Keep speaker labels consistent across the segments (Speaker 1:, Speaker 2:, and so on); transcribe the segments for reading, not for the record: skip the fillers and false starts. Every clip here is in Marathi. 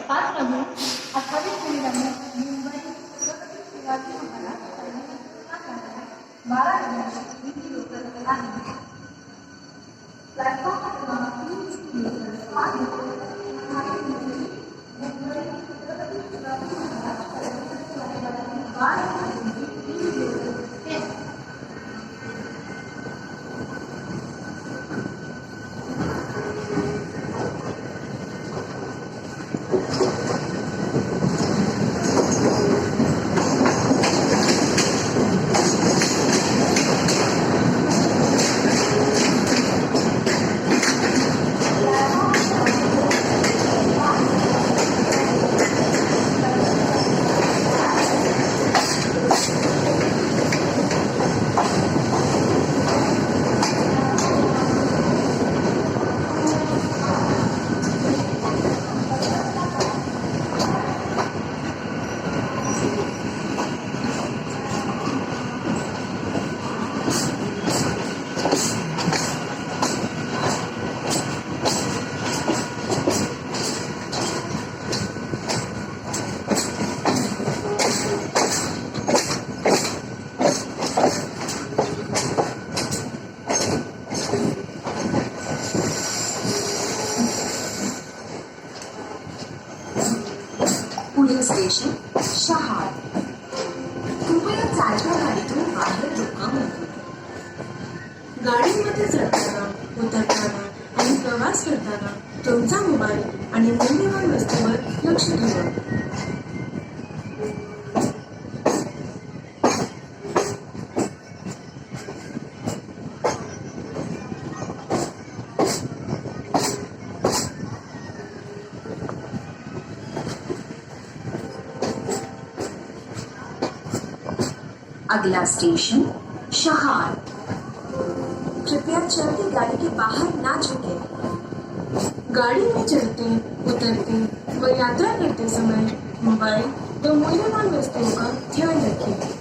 Speaker 1: 5 नोव्हेंबर 28 मुंबई शिवाजी महाराज 12 नोव्हेंबर ही लोकल आहे. प्लॅटफॉर्म क्रमांक 3
Speaker 2: पुढील स्टेशन शहाळ. कृपया चालत्या गाडीतून बाहेर डोकावू नका. गाडीमध्ये चढताना, उतरताना आणि प्रवास करताना तुमचा मोबाईल आणि मौल्यवान वस्तूवर लक्ष ठेवा. अगला स्टेशन शहाळ. कृपया चलती गाड़ी के बाहर ना झुके. गाड़ी में चलते, उतरते व यात्रा करते समय मोबाइल व मूल्यवान वस्तुओं का ध्यान रखें.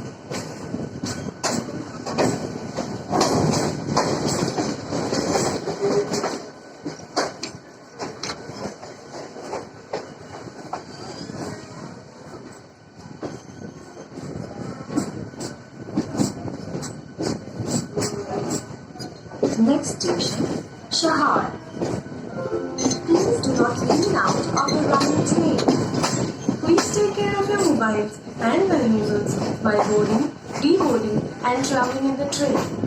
Speaker 2: Next station, Shahar. Please do not lean out of the running train. Please take care of your mobiles and valuables while boarding, deboarding, and traveling in the train.